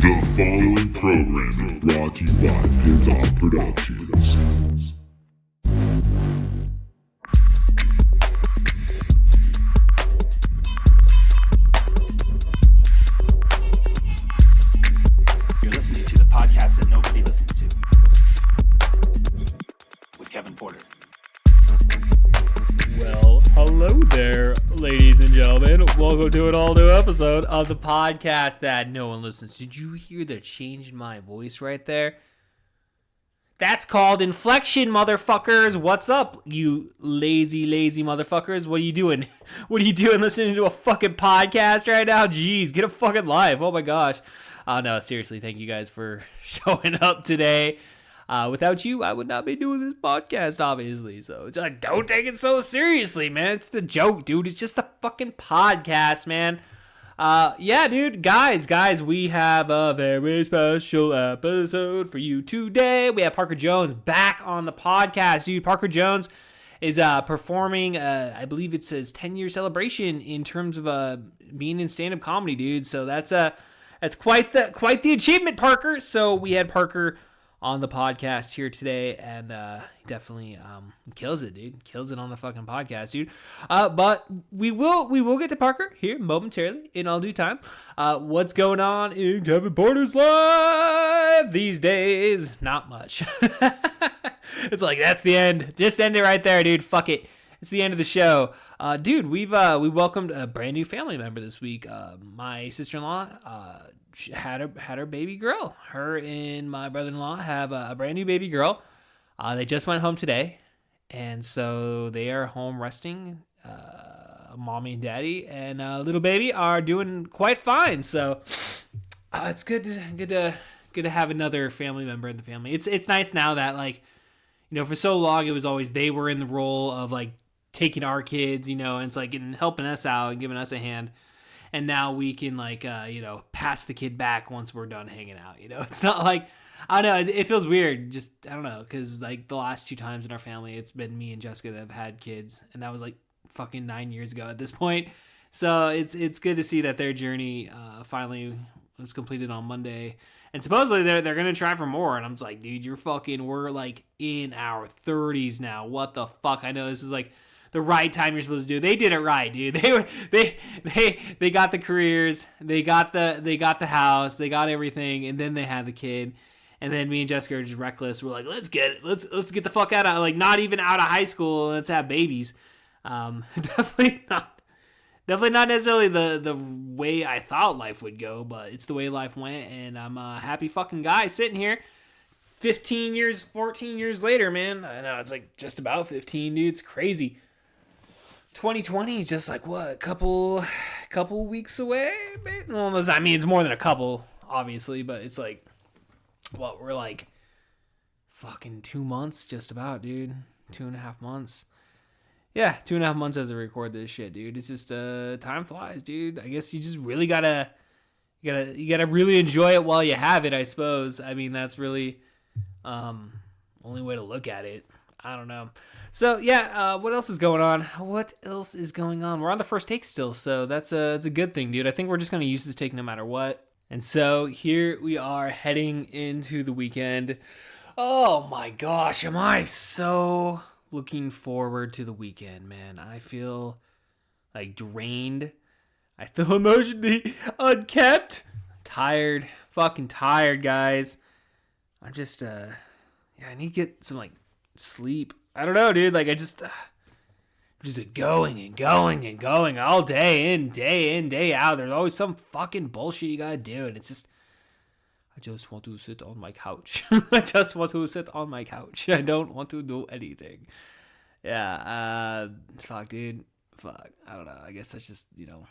The following program is brought to you by Pizza Productions. You're listening to the podcast that nobody listens to with Kevin Porter. Well, hello there, ladies and gentlemen. Welcome to an all-new episode of the podcast that no one listens to. Did you hear the change in my voice right there? That's called inflection, motherfuckers. What's up, you lazy motherfuckers? What are you doing? What are you doing listening to a fucking podcast right now? Jeez, get a fucking life. Oh my gosh. No, seriously, thank you guys for showing up today. Without you, I would not be doing this podcast, obviously. So don't take it so seriously, man. It's the joke, dude. It's just a fucking podcast, man. Yeah, dude. Guys, we have a very special episode for you today. We have Parker Jones back on the podcast, dude. Parker Jones is performing, I believe it's his 10-year celebration in terms of being in stand-up comedy, dude. So that's quite the achievement, Parker. So we had Parker on the podcast here today, and he definitely kills it, dude. Kills it on the fucking podcast, dude. But we will get to Parker here momentarily in all due time. What's going on in Kevin Porter's life these days? Not much. It's like, that's the end. Just end it right there, dude. Fuck it. It's the end of the show. Dude, we welcomed a brand new family member this week. My sister-in-law had her baby girl. Her and my brother-in-law have a brand new baby girl. They just went home today, and so they are home resting. Mommy and daddy and little baby are doing quite fine. So it's good to have another family member in the family. It's nice now that, like, you know, for so long it was always they were in the role of like taking our kids, you know, and it's like and helping us out and giving us a hand. And now we can, like, you know, pass the kid back once we're done hanging out, you know? It's not like, I don't know, it feels weird. Just, I don't know, because, like, the last 2 times in our family, it's been me and Jessica that have had kids. And that was, like, fucking 9 years ago at this point. So it's good to see that their journey finally was completed on Monday. And supposedly they're going to try for more. And I'm just like, dude, we're, like, in our 30s now. What the fuck? I know this is, like, the right time you're supposed to do. They did it right, dude. They got the careers, they got the house, they got everything, and then they had the kid. And then me and Jessica are just reckless. We're like, let's get the fuck out of, like, not even out of high school. Let's have babies. Definitely not necessarily the way I thought life would go, but it's the way life went. And I'm a happy fucking guy sitting here. 14 years later, man. I know it's like just about 15, dude. It's crazy. 2020 is just like, what, a couple weeks away? Well, I mean, it's more than a couple, obviously, but it's like, what, we're like fucking 2 months, just about, dude. 2.5 months. Yeah, 2.5 months as I record this shit, dude. It's just, time flies, dude. I guess you just really gotta really enjoy it while you have it, I suppose. I mean, that's really, only way to look at it. I don't know. So, yeah, what else is going on? We're on the first take still, so it's a good thing, dude. I think we're just going to use this take no matter what. And so, here we are heading into the weekend. Oh, my gosh, am I so looking forward to the weekend, man. I feel, like, drained. I feel emotionally unkept. Tired. Fucking tired, guys. I'm just, I need to get some, like, sleep. I don't know, dude. Like, I just going all day in, day out. There's always some fucking bullshit you gotta do, and it's just, I just want to sit on my couch. I don't want to do anything. Yeah, fuck, dude. Fuck. I don't know. I guess that's just, you know,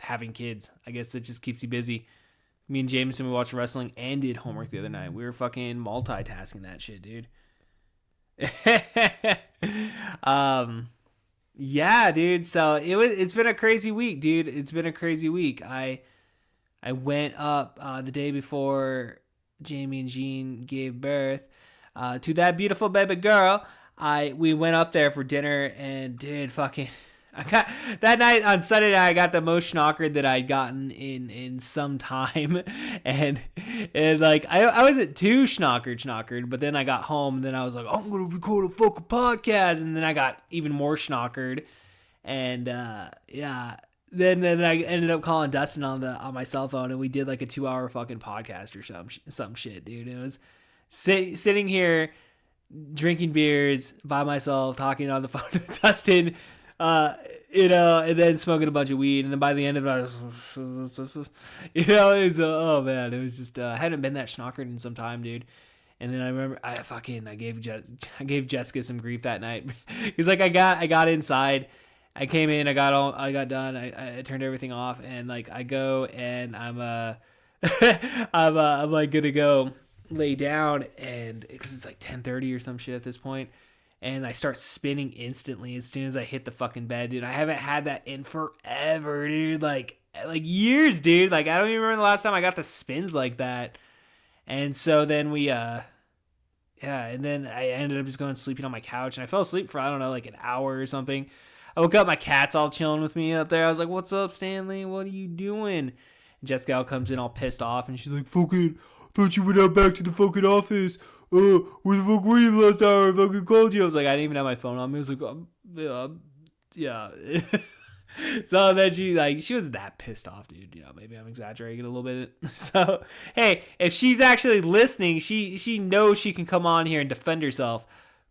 having kids. I guess it just keeps you busy. Me and Jameson, we watched wrestling and did homework the other night. We were fucking multitasking that shit, dude. Yeah, dude. So it's been a crazy week, dude. It's been a crazy week. I went up the day before Jamie and Jean gave birth to that beautiful baby girl. We went up there for dinner, and dude, fucking I got that night on Sunday night. I got the most schnockered that I'd gotten in some time, and like I wasn't too schnockered, but then I got home and then I was like, I'm gonna record a fucking podcast, and then I got even more schnockered, and yeah. Then I ended up calling Dustin on my cell phone, and we did like a 2-hour fucking podcast or some shit, dude. It was sitting here drinking beers by myself, talking on the phone to Dustin, and then smoking a bunch of weed. And then by the end of it, I was, it was, oh man, it was just, I hadn't been that schnockered in some time, dude. And then I remember I gave Jessica some grief that night. Cause like I got inside, I came in, I got done, I turned everything off, and like I go and I'm like gonna go lay down, and because it's like 10:30 or some shit at this point, and I start spinning instantly as soon as I hit the fucking bed, dude. I haven't had that in forever, dude. Like years, dude. Like I don't even remember the last time I got the spins like that. And so then and then I ended up just going sleeping on my couch, and I fell asleep for I don't know, like an hour or something. I woke up, my cat's all chilling with me up there. I was like, "What's up, Stanley? What are you doing?" And Jessica comes in all pissed off, and she's like, "Fucking, thought you went out back to the fucking office. Where the fuck were you last hour? I fucking called you." I was like, I didn't even have my phone on me. I was like, yeah. So then she was that pissed off, dude. Maybe I'm exaggerating it a little bit. So, hey, if she's actually listening, she knows she can come on here and defend herself.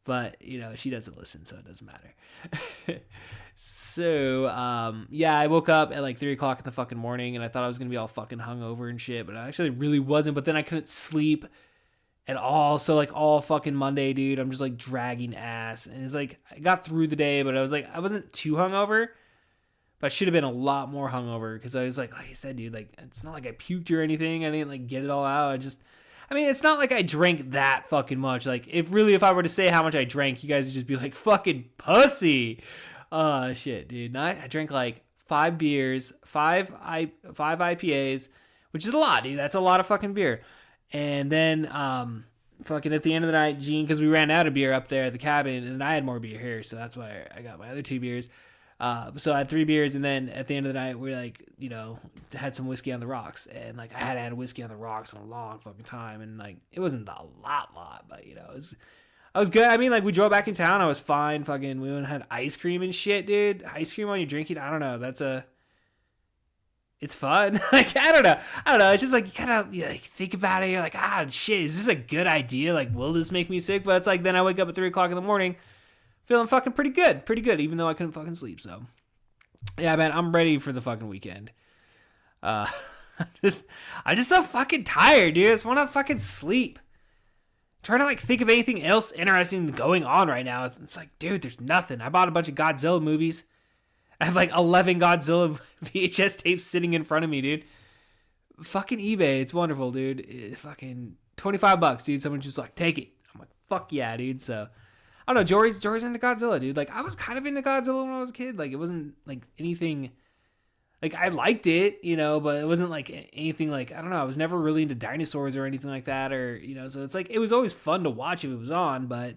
But, she doesn't listen, so it doesn't matter. So, I woke up at like 3 o'clock in the fucking morning, and I thought I was going to be all fucking hungover and shit, but I actually really wasn't. But then I couldn't sleep at all. So, like, all fucking Monday, dude, I'm just like dragging ass. And it's like, I got through the day, but I was like, I wasn't too hungover, but I should have been a lot more hungover, because I was like I said, dude, like, it's not like I puked or anything. I didn't like get it all out. It's not like I drank that fucking much. Like, if I were to say how much I drank, you guys would just be like, fucking pussy. Shit, dude. I drank like 5 beers, 5 IPAs, which is a lot, dude. That's a lot of fucking beer. And then, fucking at the end of the night, Gene, because we ran out of beer up there at the cabin, and I had more beer here, so that's why I got my other 2 beers. So I had 3 beers, and then at the end of the night, we like, had some whiskey on the rocks, and like I hadn't had whiskey on the rocks in a long fucking time, and like it wasn't a lot, but I was good. I mean, like, we drove back in town, I was fine. Fucking, we went and had ice cream and shit, dude. Ice cream while you're drinking, I don't know. It's fun. Like, I don't know. It's just like, you kind of like think about it. You're like, shit, is this a good idea? Like, will this make me sick? But it's like, then I wake up at 3 o'clock in the morning, feeling fucking pretty good, even though I couldn't fucking sleep. So, yeah, man, I'm ready for the fucking weekend. I'm just so fucking tired, dude. I just want to fucking sleep. Trying to like think of anything else interesting going on right now. It's like, dude, there's nothing. I bought a bunch of Godzilla movies. I have like 11 Godzilla VHS tapes sitting in front of me, dude. Fucking eBay, it's wonderful, dude. It's fucking $25, dude. Someone's just like, take it. I'm like, fuck yeah, dude. So I don't know. Jory's into Godzilla, dude. Like, I was kind of into Godzilla when I was a kid. Like, it wasn't like anything. Like, I liked it, but it wasn't like anything like, I don't know, I was never really into dinosaurs or anything like that, or, so it's like, it was always fun to watch if it was on, but,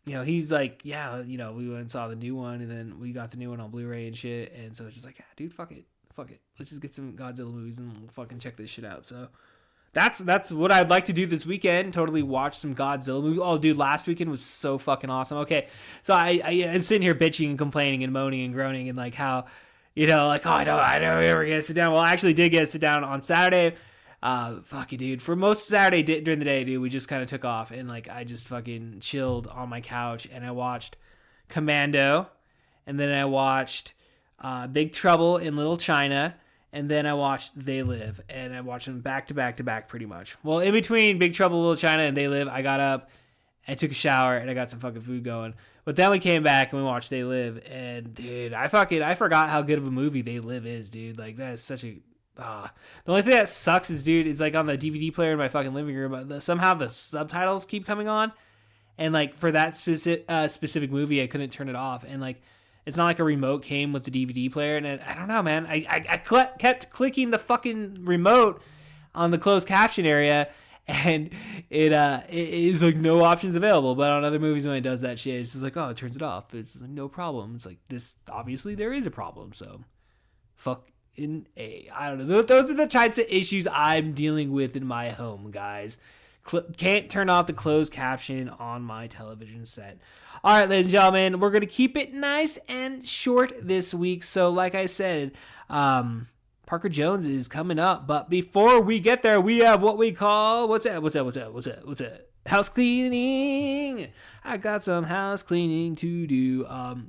he's like, yeah, we went and saw the new one, and then we got the new one on Blu-ray and shit, and so it's just like, yeah, dude, fuck it, let's just get some Godzilla movies and we'll fucking check this shit out. So that's what I'd like to do this weekend, totally watch some Godzilla movies. Oh, dude, last weekend was so fucking awesome. Okay, so I'm sitting here bitching and complaining and moaning and groaning and like how, like, oh, I know we ever get to sit down. Well, I actually did get to sit down on Saturday. Fuck you, dude. For most Saturday during the day, dude, we just kind of took off, and like I just fucking chilled on my couch, and I watched Commando, and then I watched Big Trouble in Little China, and then I watched They Live, and I watched them back to back to back pretty much. Well, in between Big Trouble in Little China and They Live, I got up, I took a shower, and I got some fucking food going. But then we came back and we watched They Live, and dude, I forgot how good of a movie They Live is, dude. Like, that is such a the only thing that sucks is, dude, it's like on the DVD player in my fucking living room, but somehow the subtitles keep coming on, and like for that specific movie, I couldn't turn it off, and like it's not like a remote came with the DVD player, and I don't know, man. I kept clicking the fucking remote on the closed caption area, And it was like no options available. But on other movies, when it does that shit, it's just like, oh, it turns it off. It's like no problem. It's like this. Obviously, there is a problem. So, fucking A. I don't know. Those are the types of issues I'm dealing with in my home, guys. Can't turn off the closed caption on my television set. All right, ladies and gentlemen, we're gonna keep it nice and short this week. So, like I said, Parker Jones is coming up, but before we get there, we have what we call what's that? House cleaning. I got some house cleaning to do.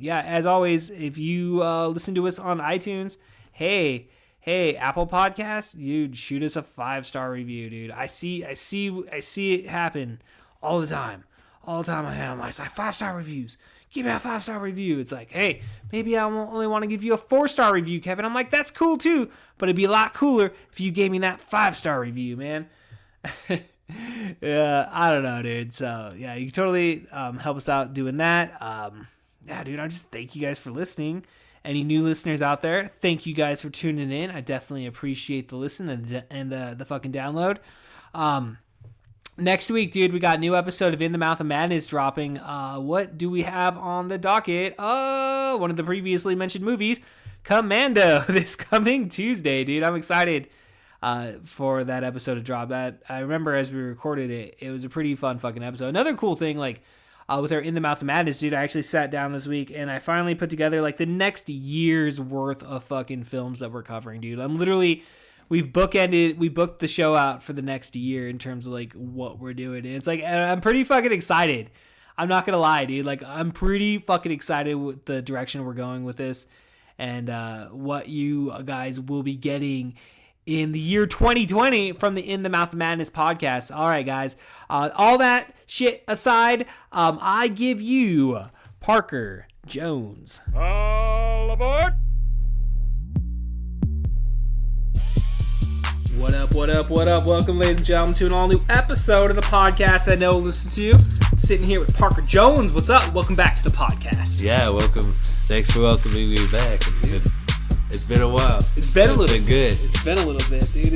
As always, if you listen to us on iTunes, hey, Apple Podcasts, dude, shoot us a 5-star review, dude. I see it happen all the time. I'm like 5-star reviews. Give me a 5-star review. It's like, hey, maybe I only want to give you a 4-star review, Kevin. I'm like, that's cool too, but it'd be a lot cooler if you gave me that 5-star review, man. Yeah, I don't know, dude. So yeah, you can totally help us out doing that. Dude, I just thank you guys for listening. Any new listeners out there, thank you guys for tuning in. I definitely appreciate the listen and the fucking download. Next week, dude, we got a new episode of In the Mouth of Madness dropping. What do we have on the docket? Oh, one of the previously mentioned movies, Commando, this coming Tuesday, dude. I'm excited for that episode to drop. That I remember as we recorded it, it was a pretty fun fucking episode. Another cool thing, like with our In the Mouth of Madness, dude, I actually sat down this week and I finally put together like the next year's worth of fucking films that we're covering, dude. We booked the show out for the next year in terms of like what we're doing. And it's like, I'm pretty fucking excited. I'm not going to lie, dude. Like, I'm pretty fucking excited with the direction we're going with this and what you guys will be getting in the year 2020 from the In the Mouth of Madness podcast. All right, guys. All that shit aside, I give you Parker Jones. All aboard! What up? Welcome, ladies and gentlemen, to an all-new episode of the podcast that no one listens to. Sitting here with Parker Jones. What's up? Welcome back to the podcast. Yeah, welcome. Thanks for welcoming me back. It's been a while. It's been a little bit good. It's been a little bit, dude.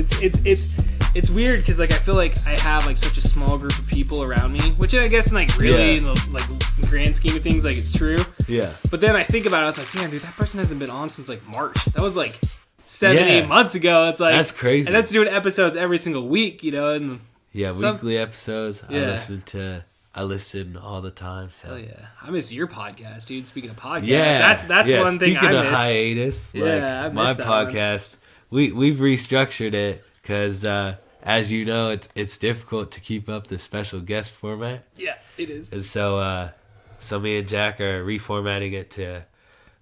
It's weird because like I feel like I have like such a small group of people around me, which I guess like really in the like grand scheme of things like it's true. Yeah. But then I think about it, it's like, damn, dude, that person hasn't been on since like March. That was like 7-8 months ago. It's like that's crazy. And that's doing episodes every single week, you know. And weekly episodes. Yeah. I listen all the time. So hell yeah, I miss your podcast, dude. Speaking of podcasts, that's one thing I miss. Speaking of hiatus, yeah, I my miss podcast, we've restructured it because as you know, it's difficult to keep up the special guest format. Yeah, it is. And so me and Jack are reformatting it to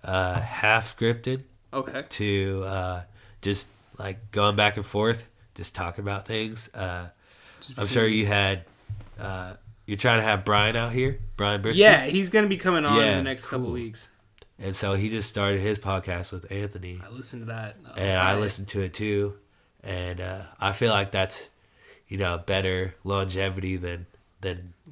half scripted. Okay. To just like going back and forth, just talking about things. I'm sure you had. You're trying to have Brian out here, Brian Briscoe. Yeah, he's going to be coming on in the next couple weeks. And so he just started his podcast with Anthony. I listened to that. And I listened to it too. And I feel like that's, better longevity than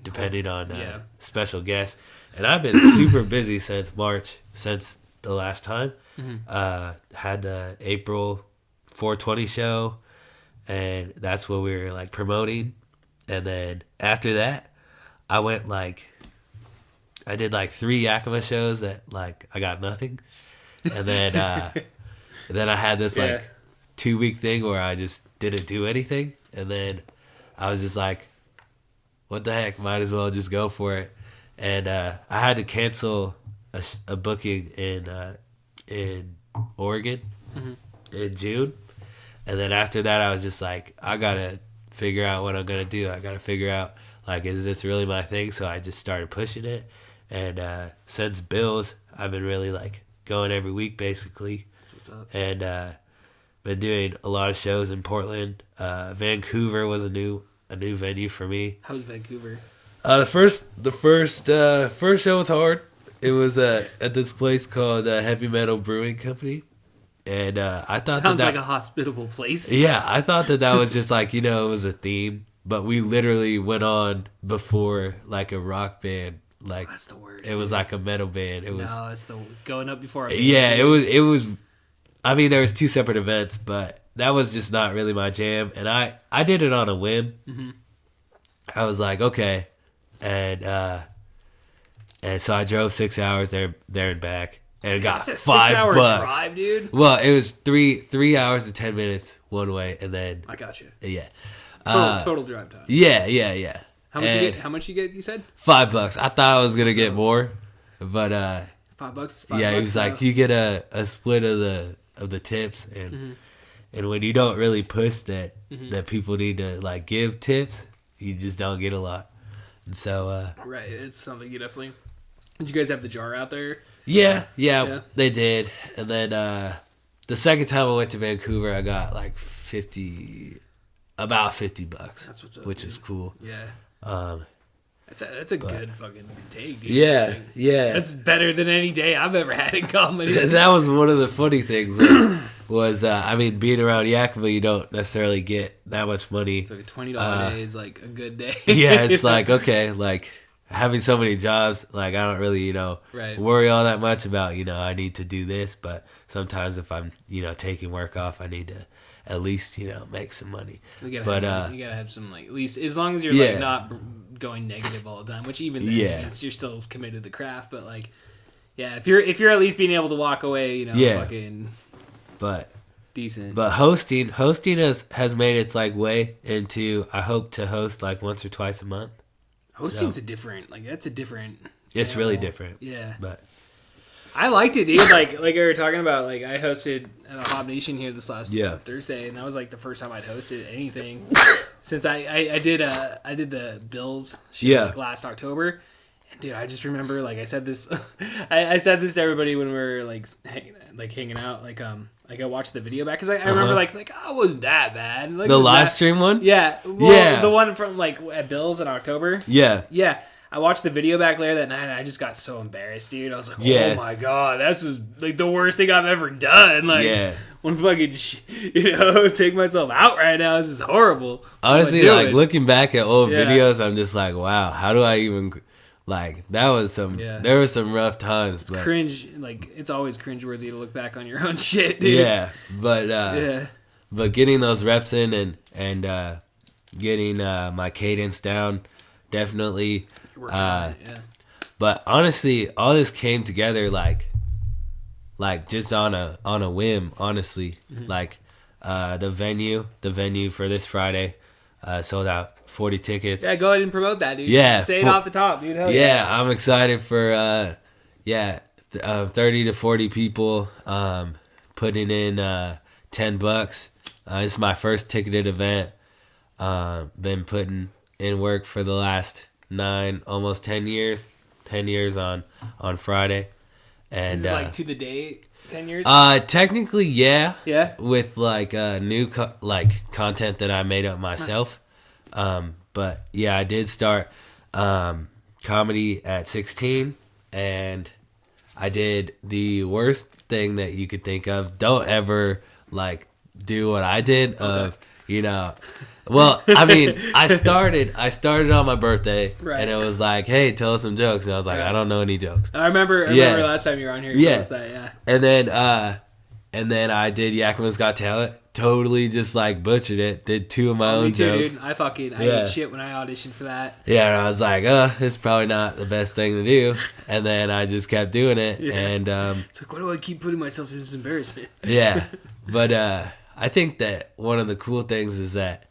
depending on special guests. And I've been super busy since March, since the last time. Mm-hmm. Had the April 420 show, and that's what we were like promoting. And then after that, I did like 3 Yakima shows that like I got nothing, and then I had this like 2-week thing where I just didn't do anything, and then I was just like, what the heck, might as well just go for it. And I had to cancel a booking in Oregon in June, and then after that I was just like, I gotta figure out what I'm gonna do. I gotta figure out like, is this really my thing? So I just started pushing it, and since Bills, I've been really like going every week basically. That's what's up. And been doing a lot of shows in Portland. Vancouver was a new venue for me. How's Vancouver? The first show was hard. It was at this place called Heavy Metal Brewing Company, and I thought sounds like a hospitable place. Yeah, I thought that was just like it was a theme, but we literally went on before like a rock band. Like that's the worst. It was like a metal band. It's the going up before. It was. I mean, there was 2 separate events, but that was just not really my jam, and I did it on a whim. Mm-hmm. I was like, okay. And so I drove 6 hours there and back. And got That's a $5. 6-hour drive, dude. Well, it was 3 hours and 10 minutes one way, and then I got you. yeah, Total drive time. yeah. How much you And get? How much you get? You said $5. I thought I was gonna get more, but $5. yeah, he was like, you get a split of the tips, and when you don't really push that people need to like give tips, you just don't get a lot. And so right, it's something you definitely. Did you guys have the jar out there? yeah, Yeah. they did. And then the second time I went to Vancouver, I got like about $50. That's what's up, which dude. is cool. Yeah. That's a good fucking take, dude. Yeah, yeah. That's better than any day I've ever had in comedy. That was one of the funny things was I mean, being around Yakima, you don't necessarily get that much money. It's like a $20 day is like a good day. Yeah, it's like, okay, like having so many jobs, like I don't really, Right. worry all that much about, I need to do this, but sometimes if I'm, taking work off, I need to at least, make some money. You gotta But you gotta have some like at least as long as you're yeah. like not going negative all the time, which even then Yeah. you're still committed to the craft. But like, yeah, if you're at least being able to walk away, Yeah. fucking but decent. But hosting has made its like way into, I hope to host like once or twice a month. Hosting's a different that's a different. It's really animal. different. Yeah, But I liked it, dude. Like we were talking about, like I hosted at a Hob Nation here this last Yeah. Thursday, and that was like the first time I'd hosted anything since I did the Bills show Yeah. like, last October. And dude, I just remember like I said this, I said this to everybody when we were like hanging out. Like I watched the video back because I remember like oh, it wasn't that bad. Like, the it was live that- stream one? yeah, well, Yeah. the one from like at Bills in October. Yeah. Yeah, I watched the video back later that night, and I just got so embarrassed, dude. I was like, Yeah. "Oh my god, this is like the worst thing I've ever done." Like, Yeah. one fucking, take myself out right now. This is horrible. What am I Honestly, doing? like looking back at old Yeah. videos, I'm just like, wow, how do I even like? That was some. Yeah. There were some rough times, but cringe. Like, it's always cringeworthy to look back on your own shit, dude. yeah, but Yeah. but getting those reps in and getting my cadence down, definitely. Working on it, yeah. But honestly, all this came together like just on a whim. Honestly, Mm-hmm. like the venue for this Friday sold out 40 tickets. Yeah, go ahead and promote that, dude. Yeah, Say it off the top, dude. Hell Yeah, I'm excited for 30 to 40 people putting in $10. This is my first ticketed event. Been putting in work for the last 9, almost 10 years. 10 years on Friday, and Is it like to the day, 10 years? technically, yeah. Yeah? With like new content that I made up myself. But yeah, I did start comedy at 16, and I did the worst thing that you could think of. Don't ever like do what I did of well, I mean, I started on my birthday, Right. and it was like, hey, tell us some jokes, and I was like, Right. I don't know any jokes. I remember Yeah. last time you were on here. You Yeah. told us that, yeah. And then I did Yakima's Got Talent. Totally just like butchered it. Did 2 of my Me own too, jokes. dude. I Yeah. ate shit when I auditioned for that. Yeah, and I was like, it's probably not the best thing to do. And then I just kept doing it. Yeah. And It's like, why do I keep putting myself in this embarrassment? yeah. But I think that one of the cool things is that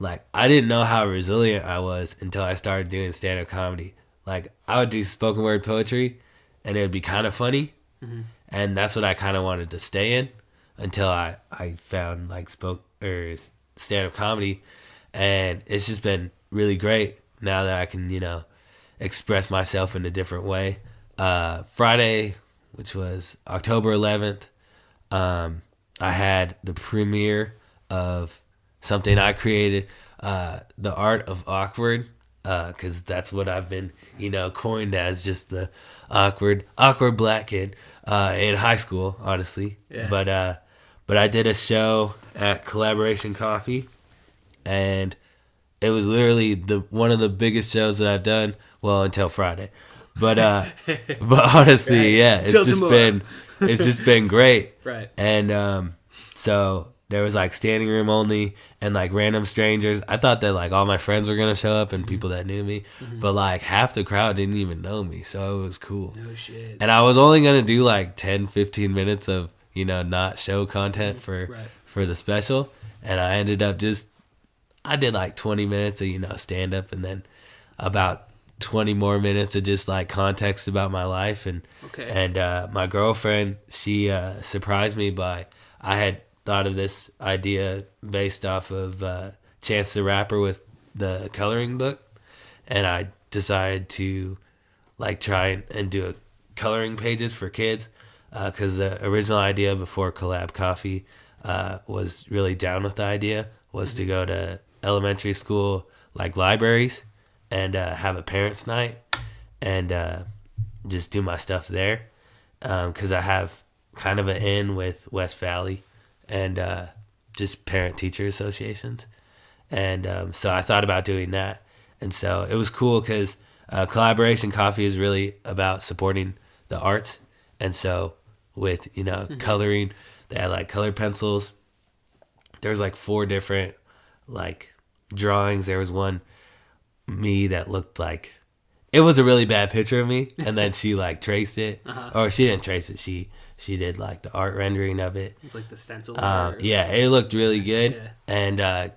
like I didn't know how resilient I was until I started doing stand-up comedy. Like I would do spoken word poetry and it would be kind of funny. Mm-hmm. And that's what I kind of wanted to stay in until I found like stand-up comedy, and it's just been really great now that I can express myself in a different way. Friday, which was October 11th, I had the premiere of something I created, The Art of Awkward, because that's what I've been coined as, just the awkward black kid in high school, honestly. Yeah. But I did a show at Collaboration Coffee, and it was literally one of the biggest shows that I've done. Well, until Friday, but honestly, Right. yeah, Till tomorrow. it's just been great. Right. And so there was like standing room only and like random strangers. I thought that like all my friends were gonna show up and people that knew me, but like half the crowd didn't even know me, so it was cool. No shit. And I was only gonna do like 10-15 minutes of not show content for the special, and I ended up I did like 20 minutes of stand up, and then about 20 more minutes of just like context about my life. And my girlfriend, she surprised me by, I had thought of this idea based off of Chance the Rapper with the coloring book, and I decided to like try and do a coloring pages for kids, because the original idea before Collab Coffee was really down with the idea was to go to elementary school like libraries and have a parents' night and just do my stuff there, because I have kind of an in with West Valley and just parent-teacher associations. And so I thought about doing that. And so it was cool because Collaboration Coffee is really about supporting the arts. And so with, coloring, they had like colored pencils. There's like 4 different like drawings. There was one me that looked like it was a really bad picture of me, and then she like traced it, or she didn't trace it. She did like the art rendering of it. It's like the stencil. Yeah, it looked really good, and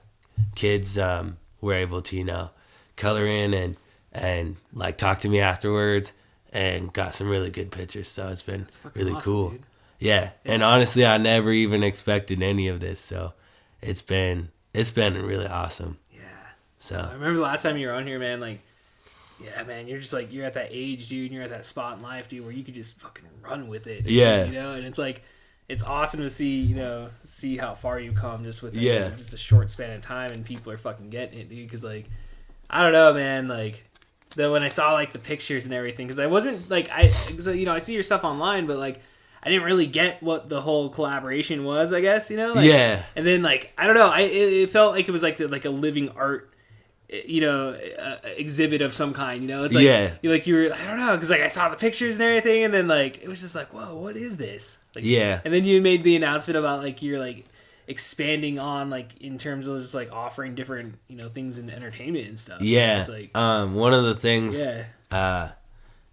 kids were able to color in and like talk to me afterwards, and got some really good pictures. So it's been really awesome, cool. Dude. Yeah, and honestly, I never even expected any of this. So it's been really awesome. Yeah. So I remember the last time you were on here, man. Like, yeah, man, you're just like, you're at that age, dude. And you're at that spot in life, dude, where you could just fucking run with it. Yeah. And it's like, it's awesome to see, see how far you've come just with just a short span of time, and people are fucking getting it, dude. Because like, I don't know, man. Like, when I saw like the pictures and everything, because I wasn't like I see your stuff online, but like, I didn't really get what the whole collaboration was, I guess, Like, yeah. And then, like, I don't know, it felt like it was like a living art, exhibit of some kind, It's like, I don't know, because like I saw the pictures and everything, and then like it was just like, whoa, what is this? Like, yeah. And then you made the announcement about like you're like expanding on like in terms of just like offering different things in entertainment and stuff. Yeah. It's like, one of the things,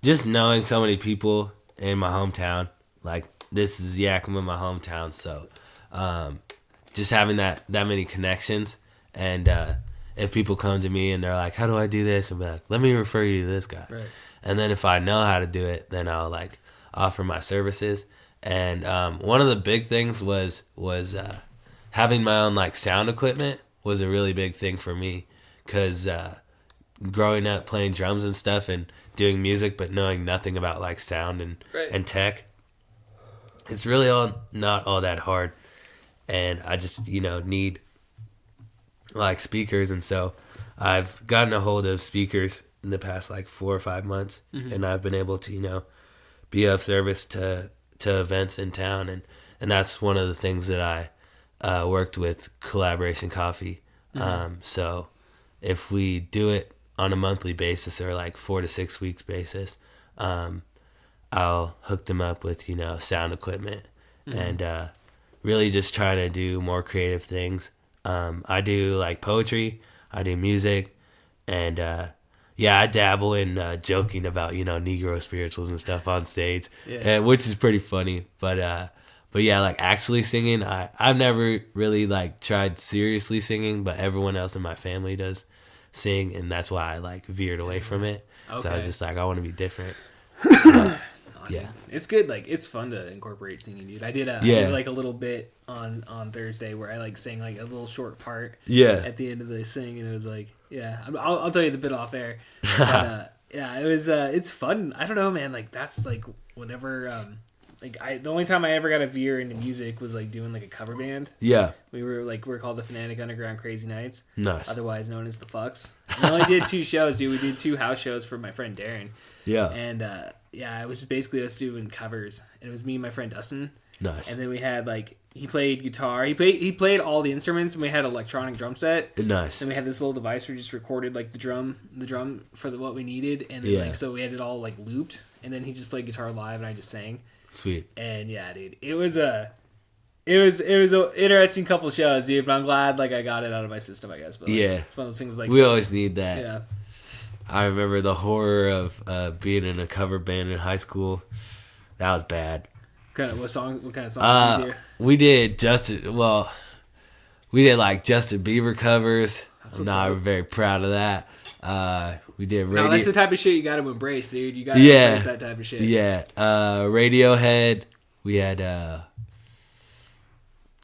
just knowing so many people in my hometown. Like, this is Yakima, my hometown, so just having that many connections, and if people come to me and they're like, how do I do this? I'll be like, let me refer you to this guy. Right. And then if I know how to do it, then I'll like offer my services. And one of the big things was having my own like sound equipment was a really big thing for me, because growing up playing drums and stuff and doing music but knowing nothing about like sound and tech, it's really not all that hard, and I just need like speakers. And so I've gotten a hold of speakers in the past like 4 or 5 months, and I've been able to be of service to events in town, and that's one of the things that I worked with Collaboration Coffee. So if we do it on a monthly basis or like 4 to 6 weeks basis, I'll hook them up with, sound equipment, and really just trying to do more creative things. I do like poetry, I do music, and I dabble in joking about, Negro spirituals and stuff on stage, which is pretty funny. But yeah, like actually singing, I've never really like tried seriously singing, but everyone else in my family does sing, and that's why I like veered away from it. Okay. So I was just like, I want to be different. Yeah, it's good. Like, it's fun to incorporate singing, dude. I did like a little bit on Thursday where I like sang like a little short part. Yeah. At the end of the sing, and it was like, I'll tell you the bit off air. But it was it's fun. I don't know, man. Like, that's like whenever the only time I ever got a veer into music was like doing like a cover band. Yeah. We're called the Fanatic Underground Crazy Nights. Nice. Otherwise known as the Fucks. We only did 2 shows, dude. We did 2 house shows for my friend Darren. Yeah. And it was basically us doing covers, and it was me and my friend Dustin. Nice. And then we had like, he played guitar. He played all the instruments, and we had an electronic drum set. Nice. And we had this little device where we just recorded like the drum for what we needed, and then like, so we had it all like looped, and then he just played guitar live, and I just sang. Sweet. And yeah, dude, it It was an interesting couple shows, dude. But I'm glad like I got it out of my system, I guess. But, like, Yeah. it's one of those things like We always need that. yeah. I remember the horror of being in a cover band in high school. That was bad. What kind of songs did you hear? We did like Justin Bieber covers. I'm not very proud of that. We did radio. No, that's the type of shit you got to embrace, dude. You got to Yeah. embrace that type of shit. Yeah, Radiohead. We had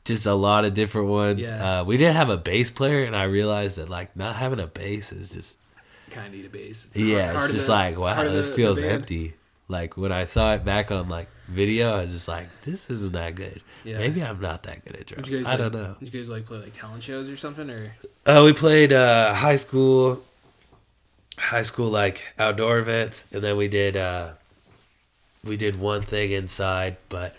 just a lot of different ones. Yeah. We didn't have a bass player, and I realized that like not having a bass is just Kind of need a bass. It's the yeah, heart it's of just the- like wow, heart of this the feels band. empty. Like when I saw it back on like video, I was just like, this isn't that good. Yeah. Maybe I'm not that good at drums. Did you guys, I don't know. Did you guys like play like talent shows or something or? We played high school like outdoor events, and then we did one thing inside, but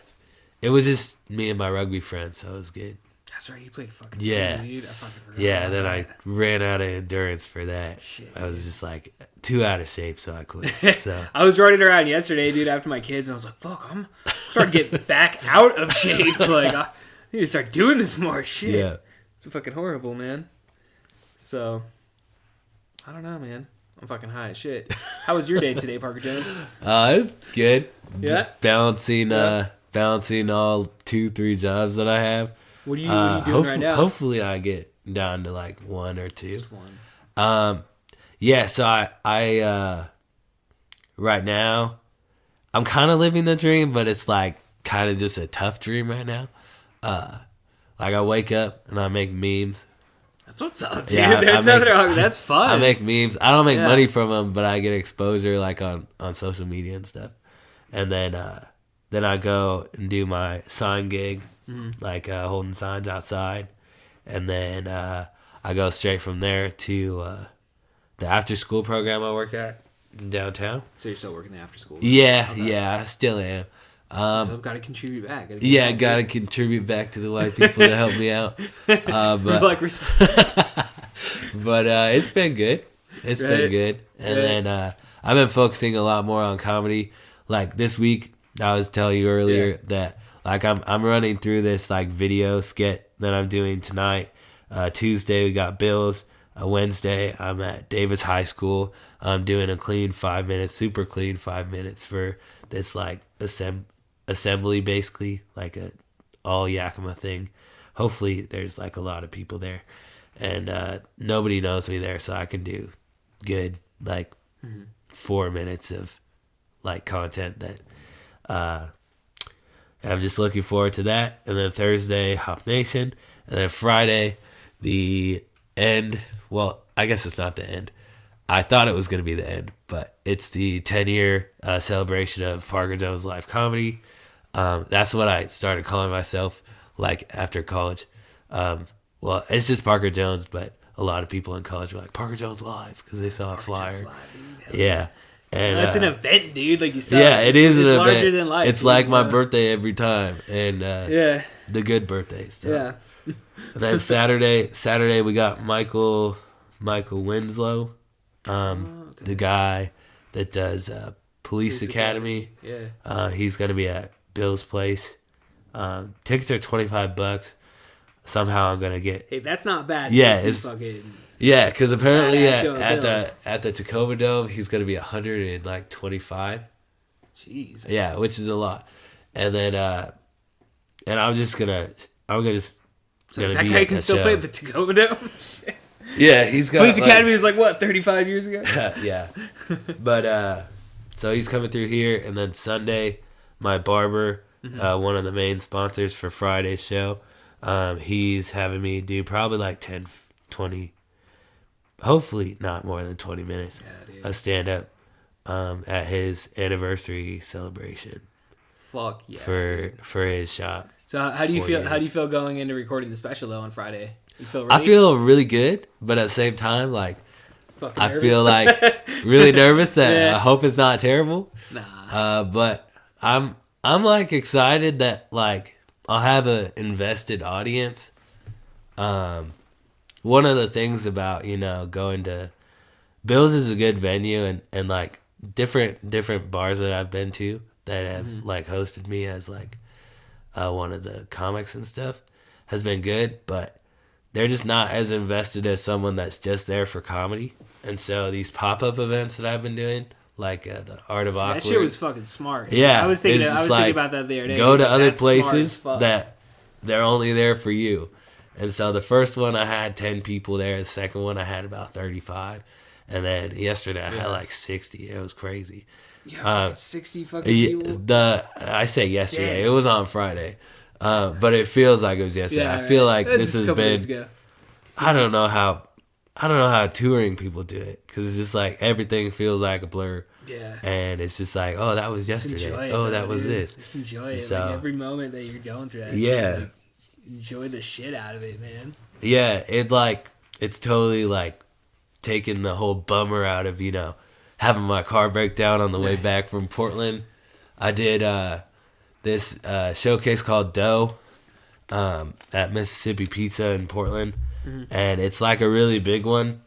it was just me and my rugby friends, so it was good. That's right, you played fucking Yeah. rugby, dude. I fucking forgot. Yeah, about and then that. I ran out of endurance for that. Shit. I was just like too out of shape, so I quit. So I was running around yesterday, dude, after my kids, and I was like, "Fuck, I'm starting to get back out of shape. Like, I need to start doing this more shit." yeah, It's fucking horrible, man. So, I don't know, man. I'm fucking high as shit. How was your day today, Parker Jones? it was good. Yeah? Just balancing Yeah. balancing all 2-3 jobs that I have. What are you doing right now? Hopefully, I get down to like 1 or 2. Just one. Yeah, so I right now I'm kind of living the dream, but it's like kind of just a tough dream right now. Like I wake up and I make memes. That's what's up, dude. Yeah, There's nothing wrong. That's fun. I make memes. I don't make Yeah. money from them, but I get exposure like on social media and stuff. And then I go and do my sign gig, like holding signs outside, and then I go straight from there to the after school program I work at in downtown. So you're still working the after school? Yeah, Okay. yeah, I still am. So I've got to contribute back. Gotta give Yeah, back. gotta contribute back to the white people that help me out. But like respect. but it's been good. It's been Right. good. And Right. then I've been focusing a lot more on comedy. Like this week, I was telling you earlier Yeah. that like I'm running through this like video skit that I'm doing tonight. Tuesday we got Bills. Wednesday I'm at Davis High School. I'm doing a clean 5 minutes, super clean 5 minutes for this like assembly, basically like a all Yakima thing. Hopefully there's like a lot of people there, and nobody knows me there, so I can do good like 4 minutes of like content that I'm just looking forward to that. And then Thursday Hop Nation, and then Friday the end. Well, I guess it's not the end. I thought it was going to be the end, but it's the 10-year celebration of Parker Jones Live Comedy. That's what I started calling myself, like, after college. Well, it's just Parker Jones, but a lot of people in college were like, Parker Jones Live, because they saw a flyer. Just live, dude. Hell Yeah. And, That's an event, dude. Like you said. yeah, it is an it's event. larger than life. It's dude. like my Yeah. birthday every time, and Yeah. the good birthdays. So. Yeah. And then Saturday we got Michael Winslow, the guy that does Police Academy. Yeah. He's gonna be at Bill's place. Tickets are $25. Somehow I'm gonna get Hey, that's not bad. Yeah, This is it's- fucking. because apparently Badass show at Bill's. at the Tacoma Dome he's gonna be 125. Jeez. Yeah, which is a lot. And then and I'm just gonna So that be guy at can that still show. play at the Tacoma Dome. Shit. Yeah, he's got Police like- Academy was like what 35 years ago. yeah. But so he's coming through here, and then Sunday, my barber, one of the main sponsors for Friday's show, he's having me do probably like 10, 20, hopefully not more than 20 minutes, Yeah, dude. a stand up at his anniversary celebration Fuck yeah. for his shop. So how do you 4 feel? How years. do you feel going into recording the special though on Friday? You feel ready? I feel really good, but at the same time, like Fucking I nervous? feel like really nervous that Yeah. I hope it's not terrible. Nah. But I'm like excited that like I'll have a invested audience. One of the things about going to Bill's is a good venue, and like different bars that I've been to that have like hosted me as like one of the comics and stuff, has been good, but they're just not as invested as someone that's just there for comedy. And so these pop-up events that I've been doing, like the Art of Awkward. That shit was fucking smart. Yeah. I was thinking it's just about that the other day. Go to Like, other that's smart as places fuck. that they're only there for you. And so the first one I had 10 people there. The second one I had about 35. And then yesterday I had like 60. It was crazy. Yeah, 60 fucking people. I say yesterday. Damn. It was on Friday. But it feels like it was yesterday. Yeah, I feel like That's this a has couple been. minutes ago. I don't know how touring people do it, because it's just like everything feels like a blur. Yeah. And it's just like, oh, that was Just yesterday. enjoy it, Oh, though, that was dude. this. Just enjoy it. So- Like every moment that you're going through that. Yeah. Like, enjoy the shit out of it, man. Yeah, it's totally like taking the whole bummer out of, having my car break down on the way back from Portland. I did this showcase called Dough at Mississippi Pizza in Portland. And it's like a really big one.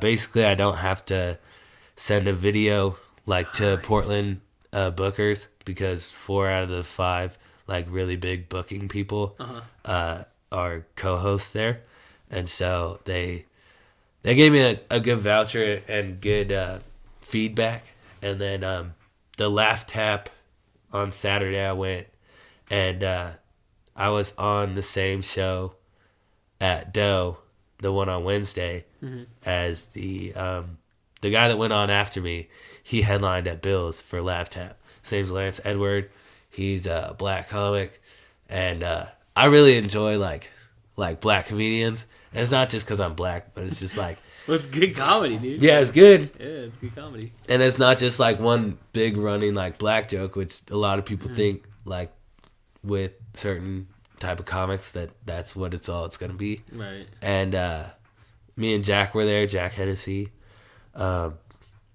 Basically, I don't have to send a video like to Portland bookers, because 4 out of the 5 like really big booking people are co-hosts there. And so they gave me a good voucher and good feedback. And then the Laugh Tap on Saturday I went, and I was on the same show at Dough, the one on Wednesday, as the guy that went on after me. He headlined at Bill's for Laugh Tap. His name's Lance Edward. He's a black comic, and I really enjoy like black comedians. And it's not just because I'm black, but it's just like, Well, it's good comedy, dude. yeah, it's good. Yeah, it's good comedy. And it's not just like one big running like black joke, which a lot of people think like with certain type of comics that's what it's gonna be. Right. And me and Jack were there, Jack Hennessy.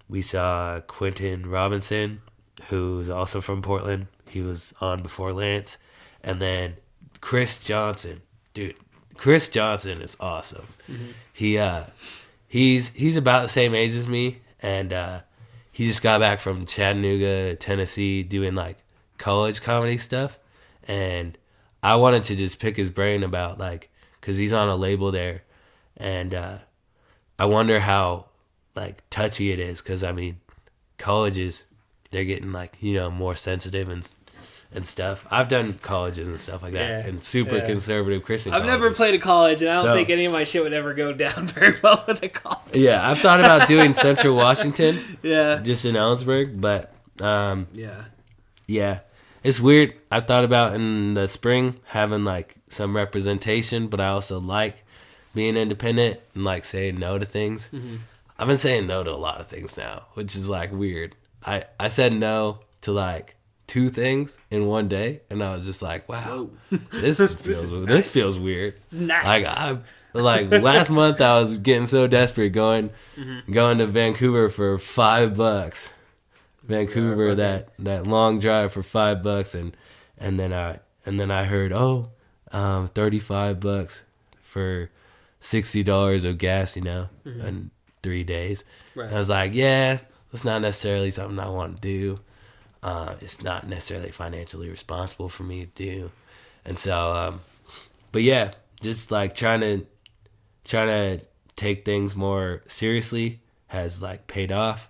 We saw Quentin Robinson, who's also from Portland. He was on before Lance. And then Chris Johnson. Dude, Chris Johnson is awesome. He's about the same age as me, and he just got back from Chattanooga, Tennessee, doing like college comedy stuff. And I wanted to just pick his brain about like, because he's on a label there, and I wonder how like touchy it is, because I mean, colleges, they're getting like, more sensitive and stuff. I've done colleges and stuff like that, Yeah, and super yeah. conservative Christian I've colleges. never played a college, and I don't So- think any of my shit would ever go down very well with a college. Yeah, I've thought about doing Central Washington, Yeah. just in Ellensburg, but Yeah. yeah, it's weird. I thought about in the spring having like some representation, but I also like being independent and like saying no to things. I've been saying no to a lot of things now, which is like weird. I said no to like 2 things in one day, and I was just like, wow, this feels weird. It's nice. Like last month I was getting so desperate going to Vancouver for $5. Vancouver, that long drive for $5, and then I heard $35 for $60 of gas, in 3 days. Right. And I was like, yeah, it's not necessarily something I want to do. It's not necessarily financially responsible for me to do. And so, but yeah, just like trying to take things more seriously has like paid off,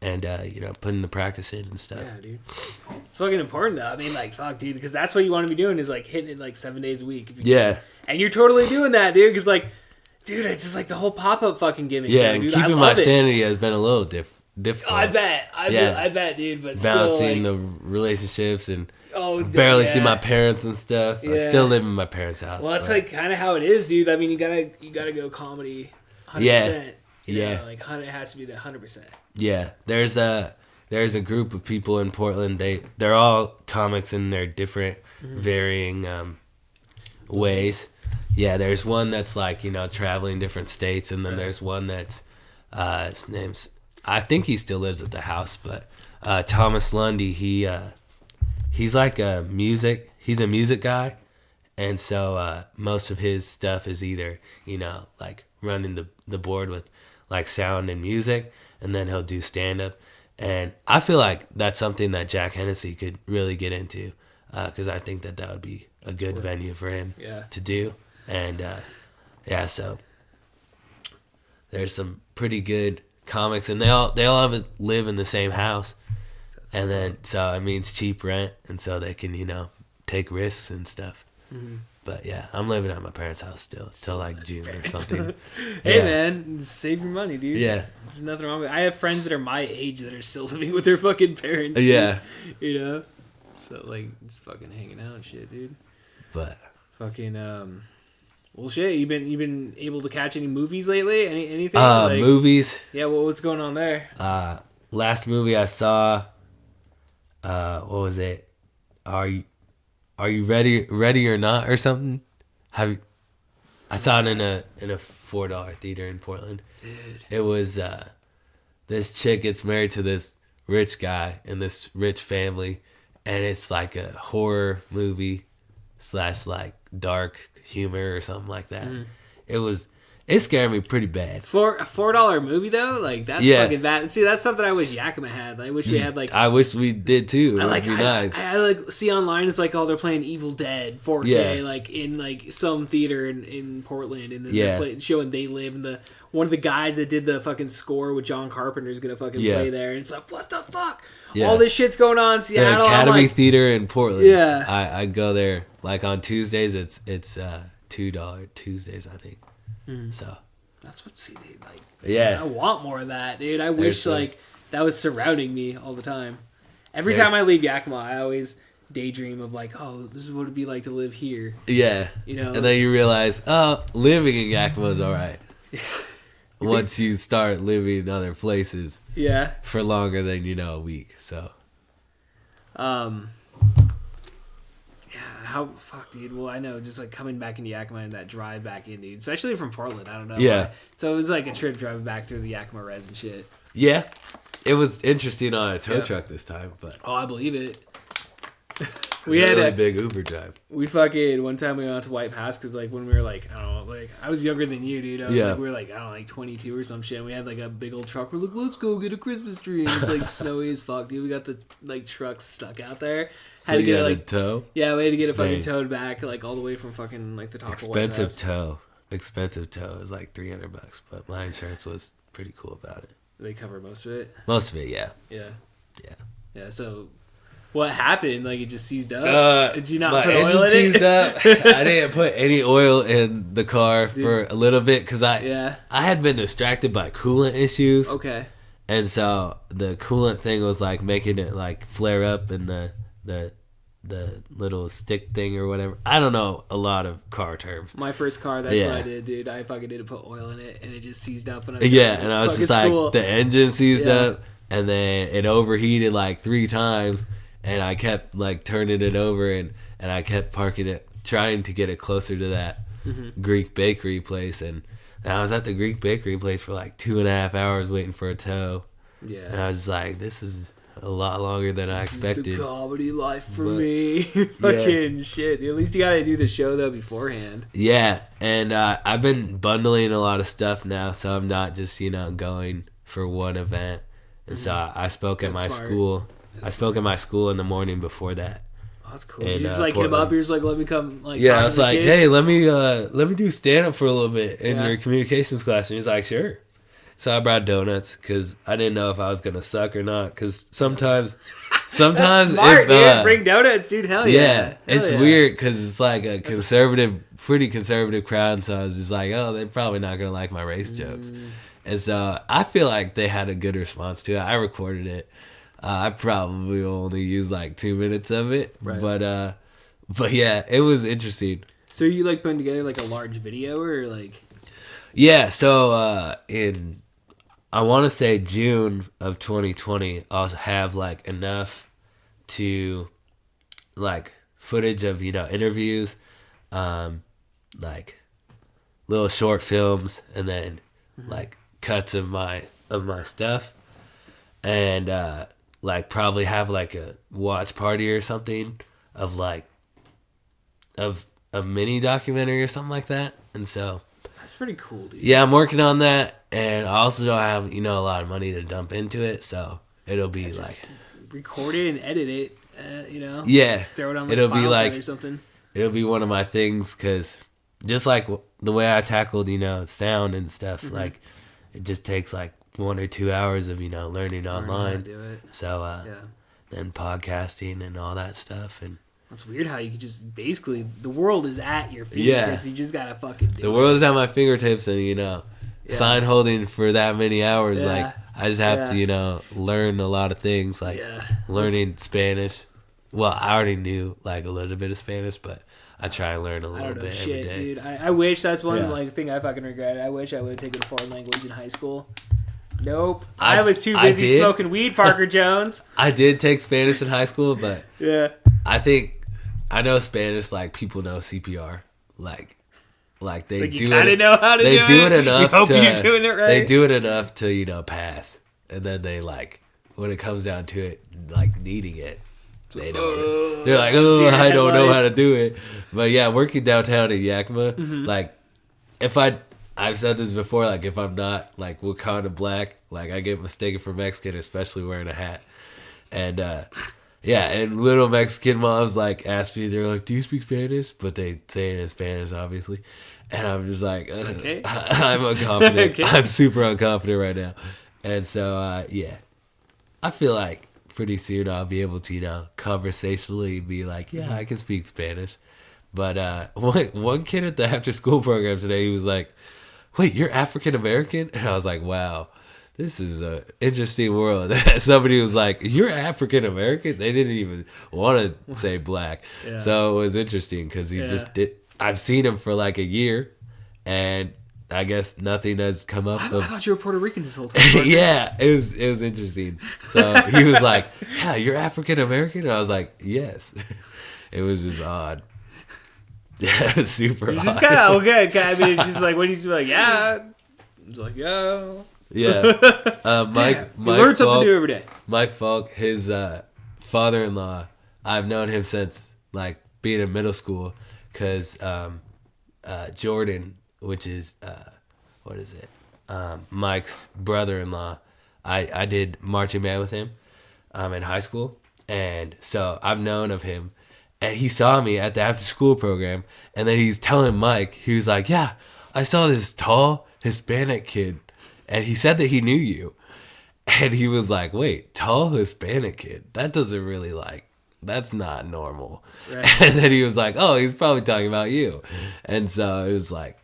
and putting the practice in and stuff. Yeah, dude. It's fucking important, though. I mean, like, fuck, dude, because that's what you want to be doing is, like, hitting it, like, 7 days a week. If you Yeah. can. And you're totally doing that, dude, because, like, dude, it's just, like, the whole pop-up fucking gimmick. Yeah, dude. and I keeping my love it. sanity has been a little difficult. Oh, I bet. Yeah. I bet, dude, but Balancing still, like, the relationships and barely see my parents and stuff. I Yeah. still live in my parents' house. Well, that's but- like kind of how it is, dude. I mean, you gotta go comedy, 100%. Yeah. Like it has to be the 100%. Yeah, there's a group of people in Portland. They're all comics in their different, varying ways. Yeah, there's one that's like traveling different states, and then there's one that's his name's, I think he still lives at the house, but Thomas Lundy. He's like he's a music guy, and so most of his stuff is either like running the board with like sound and music, and then he'll do stand up. And I feel like that's something that Jack Hennessy could really get into. because I think that would be a good venue for him Yeah. to do. And yeah, so there's some pretty good comics, and they all live in the same house, and then so it means cheap rent, and so they can take risks and stuff. Mm-hmm. But yeah, I'm living at my parents' house still till like June or something. Hey Yeah. man, save your money, dude. Yeah, There's nothing wrong with it. I have friends that are my age that are still living with their fucking parents. dude. yeah, You know? So like just fucking hanging out and shit, dude. but Fucking well shit, you been able to catch any movies lately? Anything? Like, movies. yeah, what's going on there? Last movie I saw, what was it? Are you ready or not or something? I saw it in a $4 theater in Portland. Dude. It was this chick gets married to this rich guy in this rich family, and it's like a horror movie / like dark humor or something like that. It scared me pretty bad. For a $4 movie though, like that's Yeah. fucking bad. See, that's something I wish Yakima had. I wish we had like I wish we did too. It I would like be nice. I like see online. It's like, oh, they're playing Evil Dead 4K, Yeah. like in like some theater in Portland, and then Yeah. they're showing They Live, and one of the guys that did the fucking score with John Carpenter is gonna fucking Yeah. play there, and it's like, what the fuck? Yeah. All this shit's going on in The Seattle. I'm Academy like, Theater in Portland. Yeah. I go there like on Tuesdays. It's $2 Tuesdays, I think. So that's what dude, like. yeah, I want more of that, dude. I wish some. like that was surrounding me all the time. Every There's- time I leave Yakima, I always daydream of like, oh, this is what it'd be like to live here. yeah. You know? And then you realize, oh, living in Yakima is all right. Once you start living in other places Yeah. for longer than a week. So Yeah, how fuck, dude. Well, I know, just like coming back into Yakima and that drive back in, dude. Especially from Portland, I don't know. Yeah. So it was like a trip driving back through the Yakima res and shit. yeah, it was interesting on a tow Yeah. truck this time, but Oh, I believe it. it We was a had really a big Uber drive. we fucking one time we went out to White Pass because like when we were like I don't know, like I was younger than you, dude. I was Yeah. like we were like I don't know, like 22 or some shit. And we had like a big old truck. We're like, let's go get a Christmas tree. And it's like snowy as fuck, dude. We got the like trucks stuck out there. So Had to you get had it, a like tow. yeah, we had to get it fucking Dang. towed back like all the way from fucking like the top Expensive of White Pass. tow. Expensive tow. It was like $300, but my insurance was pretty cool about it. They cover most of it. Most of it, yeah. Yeah. Yeah. Yeah, so what happened? Like it just seized up? Did you not my put engine oil in seized it? up. I didn't put any oil in the car for a little bit because Yeah. I had been distracted by coolant issues, Okay. and so the coolant thing was like making it like flare up in the little stick thing or whatever. I don't know a lot of car terms. My first car, that's Yeah. what I did, dude. I fucking didn't put oil in it and it just seized up and I Yeah, and I was just like, school. the engine seized Yeah. up, and then it overheated like 3 times, and I kept like turning it over, and I kept parking it, trying to get it closer to that Mm-hmm. Greek bakery place, and I was at the Greek bakery place for like 2.5 hours waiting for a tow, and Yeah. I was like, this is a lot longer than I This is expected. the comedy life for But- me. Fucking shit. At least you gotta do the show though beforehand. Yeah, and I've been bundling a lot of stuff now, so I'm not just going for one event. And so I spoke at That's my smart. school. I spoke at my school in the morning before that. Oh, that's cool. And, You just like hit him Portland. up. You're just like, let me come. Like, Yeah, talk I to was the like, kids. hey, let me do stand up for a little bit in Yeah. your communications class, and he's like, sure. So I brought donuts because I didn't know if I was gonna suck or not. Because sometimes That's smart, if, dude. Bring donuts, dude. Hell yeah. yeah, Hell it's yeah. weird because it's like a pretty conservative crowd. So I was just like, oh, they're probably not gonna like my race jokes. And so I feel like they had a good response to it. I recorded it. I probably only used like 2 minutes of it, Right. but yeah, it was interesting. So you like putting together like a large video or like? Yeah, so in I want to say June of 2020, I'll have like enough to like footage of interviews, like little short films, and then like cuts of my stuff, and like probably have like a watch party or something of like of a mini documentary or something like that. And so That's pretty cool, dude. yeah, I'm working on that, and I also don't have a lot of money to dump into it, so it'll be Just like record it and edit it You know? Yeah. Just throw it on It'll be Final like- Cut or something. It'll be one of my things because just like the way I tackled, sound and stuff, like it just takes like 1 or 2 hours of, learning Learn how to online. do it. So Yeah. then podcasting and all that stuff. And That's weird how you could just basically the world is at your Yeah. fingertips. You just gotta fucking do the it. world is at my fingertips and, sign holding for that many hours. Yeah. Like I just have to, learn a lot of things like Yeah. learning Spanish. Well, I already knew like a little bit of Spanish, but I try and learn a I little don't know bit shit, every day. dude. I wish that's one Yeah. like thing I fucking regret. I wish I would have taken a foreign language in high school. Nope. I- I was too I busy did. smoking weed, Parker Jones. I did take Spanish in high school, but Yeah. I think I know Spanish like people know CPR. Like they Like do you kind of it. know how to They do do it. it enough You hope to you're doing it right. They do it enough to pass, and then they like when it comes down to it, like needing it, they don't. They're like, oh, deer I don't know how to headlights. do it. But yeah, working downtown in Yakima, Mm-hmm. like if I've said this before, like if I'm not like Wakanda black, like I get mistaken for Mexican, especially wearing a hat, and yeah, and little Mexican moms like ask me, they're like, "Do you speak Spanish?" But they say it in Spanish, obviously, and I'm just like, okay. I'm unconfident. Okay. I'm super unconfident right now, and so yeah, I feel like pretty soon I'll be able to conversationally be like, yeah, I can speak Spanish. But one kid at the after school program today, he was like, "Wait, you're African American?" And I was like, "Wow, this is a interesting world." Somebody was like, "You're African American?" They didn't even want to say black. Yeah. So it was interesting because he just did. I've seen him for like a year, and I guess nothing has come up I of. thought you were Puerto Rican this whole time. Parker. Yeah, it was interesting. So he was like, "Yeah, you're African American?" And I was like, "Yes." It was just odd. Yeah, it was super It's odd. just kind of okay. I mean, it's just like when he's like, yeah. He's like, yeah. Yeah. Mike You learn something Falk, new every day. Mike Falk, his father-in-law, I've known him since like being in middle school because Jordan, which is what is it? Mike's brother-in-law. I did marching band with him in high school, and so I've known of him. And he saw me at the after-school program, and then he's telling Mike, he was like, "Yeah, I saw this tall Hispanic kid, and he said that he knew you." And he was like, "Wait, tall Hispanic kid? That doesn't really that's not normal." Right. And then he was like, "Oh, he's probably talking about you." And so it was like,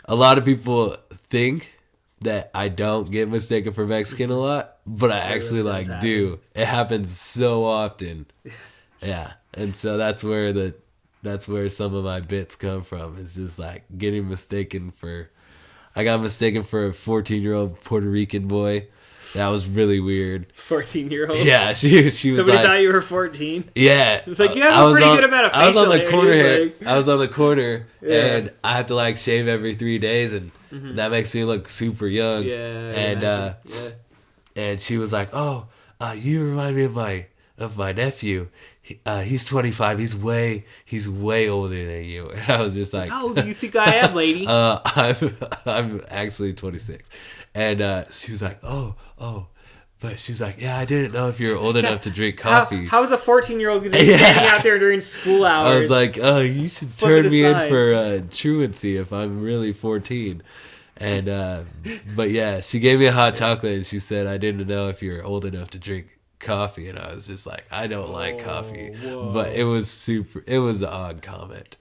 a lot of people think that I don't get mistaken for Mexican a lot, but I actually really does do. It happens so often. Yeah. And so that's where some of my bits come from. It's just like getting mistaken for. I got mistaken for a 14-year-old Puerto Rican boy. That was really weird. 14-year-old. Yeah, she was Somebody like, thought you were 14. yeah. It's like, you have I a was pretty on- good amount of I was on the facial corner hair, here. like- I was on the corner, Yeah. and I have to like shave every 3 days, and that makes me look super young. Yeah. And yeah. and she was like, "Oh, you remind me of my nephew. He's 25. He's way older than you." And I was just like, How old do you think I am, lady? I'm actually 26. And she was like, oh, but she was like, "Yeah, I didn't know if you were old enough to drink coffee." How is a 14-year-old going to be Yeah. standing out there during school hours? I was like, "Oh, you should Flipping turn me in aside. for truancy if I'm really 14." And but yeah, she gave me a hot chocolate, and she said, "I didn't know if you're old enough to drink coffee." And I was just like, "I don't like coffee," whoa. but it was an odd comment.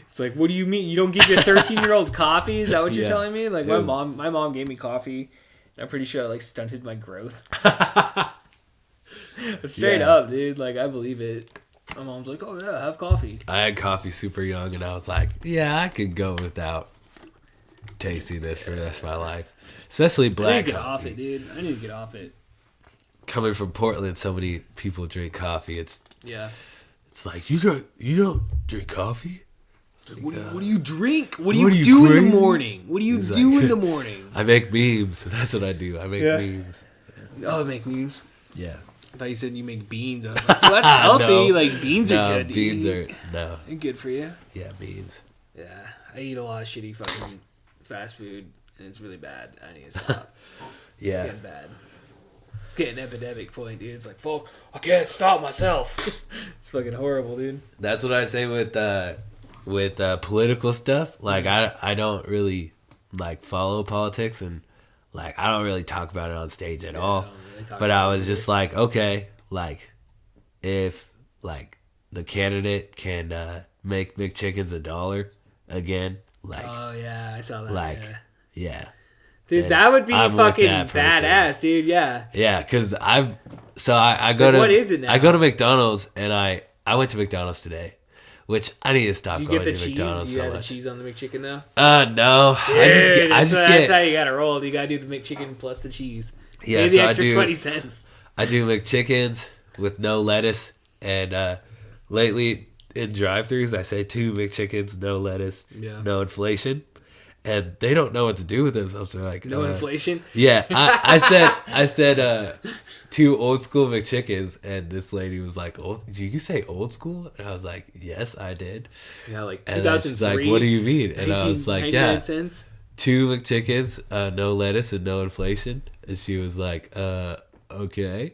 It's like, what do you mean? You don't give your 13-year-old coffee? Is that what you're Yeah. telling me? Like, It my was- mom gave me coffee. I'm pretty sure it, like, stunted my growth. Straight Yeah. up, dude. Like, I believe it. My mom's like, oh, yeah, have coffee. I had coffee super young, and I was like, "Yeah, I could go without tasting this for the rest of my life." Especially I need black to get off coffee. it, dude. I need to get off it. Coming from Portland, so many people drink coffee. It's Yeah. like you don't drink coffee. What do you drink? What do What you are you, do in the crazy? morning? What do you He's do like- in the morning? I make memes. That's what I do. I make Yeah. memes. Oh, make memes. Yeah. I thought you said you make beans. I was like, well, that's healthy. No. Like, beans No, are good. to beans eat. are no. They're good for you. Yeah, memes. Yeah, I eat a lot of shitty fucking fast food, and it's really bad. I need to stop. It's Yeah. getting bad. It's getting epidemic point, dude. It's like, fuck, I can't stop myself. It's fucking horrible, dude. That's what I say with political stuff. Like I don't really like follow politics, and like I don't really talk about it on stage at all. Really but I was just like, okay, like if like the candidate can make McChickens $1 again, like Oh yeah, I saw that. like yeah. yeah. Dude, And that would be I'm with fucking that person. badass, dude. Yeah. Yeah, because I go to what is it now? I go to McDonald's, and I went to McDonald's today, which I need to stop Do you going get the to cheese? McDonald's You so got the much. cheese on the McChicken now? No, Dude, I just that's get how you gotta roll. You gotta do the McChicken plus the cheese. Yeah, Pay the so I extra do- 20 cents. I do McChickens with no lettuce, and lately in drive-thrus I say 2 McChickens, no lettuce, Yeah. no inflation, and they don't know what to do with themselves. They're like, No inflation. Yeah, I said 2 old school McChickens, and this lady was like, "Old? Did you say old school?" And I was like, "Yes, I did." Yeah, like And then she's 2003. like, "What do you mean?" And I was like, 99 "Yeah, cents. 2 McChickens, no lettuce and no inflation." And she was like, "Okay."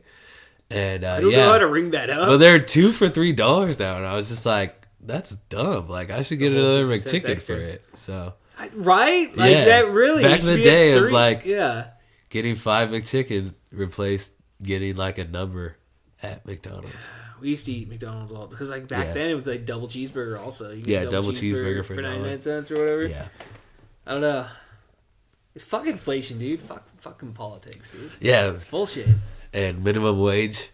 And I don't know how to ring that up. but they're 2 for $3 now, and I was just like, "That's dumb. Like I should get whole another 50 cents McChicken extra. for it." So Right? Like Yeah. that really. Back it in the should be at day, it was 3. like- yeah. getting 5 McChickens replaced getting like a number at McDonald's. We used to eat McDonald's all because like back Yeah. then it was like double cheeseburger also. You can Yeah, get double cheeseburger for $1. 99 cents or whatever. Yeah, I don't know. It's fucking inflation, dude. Fucking politics, dude. yeah, It's bullshit. and minimum wage.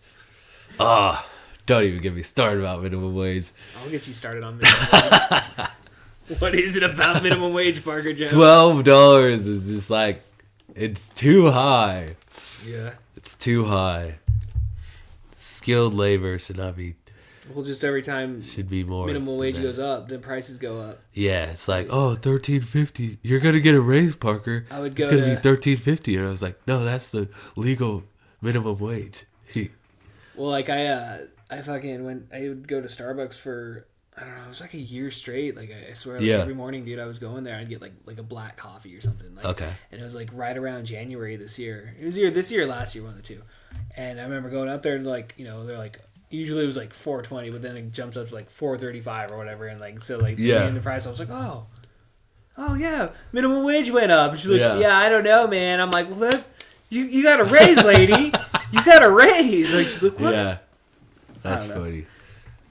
Oh, don't even get me started about minimum wage. I'll get you started on minimum wage. What is it about minimum wage, Parker Jones? $12 is just like, it's too high. Yeah. It's too high. Skilled labor should not be. Well, just every time Should be more. minimum than wage that. goes up, the prices go up. Yeah, it's like, oh, $13.50. You're gonna get a raise, Parker. I would It's go gonna to- be $13.50, and I was like, no, that's the legal minimum wage. Well, like I fucking when I would go to Starbucks for I don't know, it was like a year straight. Like I swear, like Yeah. every morning, dude, I was going there. I'd get like a black coffee or something. Like, Okay. And it was like right around January this year. It was either this year or last year, one of the two. And I remember going up there and like they're like usually it was like $4.20, but then it jumps up to like $4.35 or whatever. And like so like Yeah. the price, I was like, oh yeah, minimum wage went up. And she's like, Yeah. yeah, I don't know, man. I'm like, well, you got a raise, lady. You got a raise. Like she's like, what? Yeah, that's don't know. funny.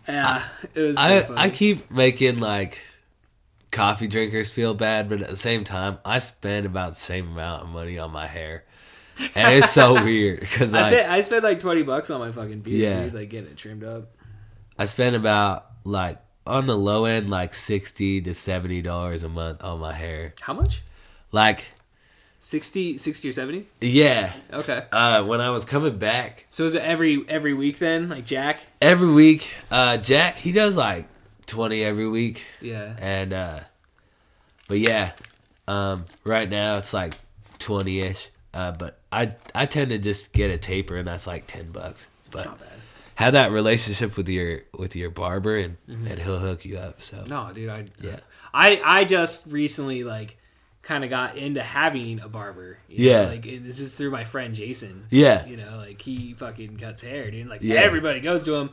Yeah, it was. Pretty funny. I keep making like coffee drinkers feel bad, but at the same time, I spend about the same amount of money on my hair, and it's so weird because I spent like $20 on my fucking beard, Yeah. dude, like getting it trimmed up. I spend about like on the low end like $60 to $70 a month on my hair. How much? Like 60 or 70? yeah, Okay. when I was coming back So is it every week then? Like Jack? every week, Jack he does like 20 every week. Yeah. And but yeah, right now it's like 20ish. But I tend to just get a taper, and that's like $10. But Not bad. have that relationship with your barber, and he'll hook you up. So No, dude, Yeah. I just recently like kind of got into having a barber. You Yeah. know? Like and this is through my friend Jason. Yeah. You know, like he fucking cuts hair, dude. Like Yeah. everybody goes to him.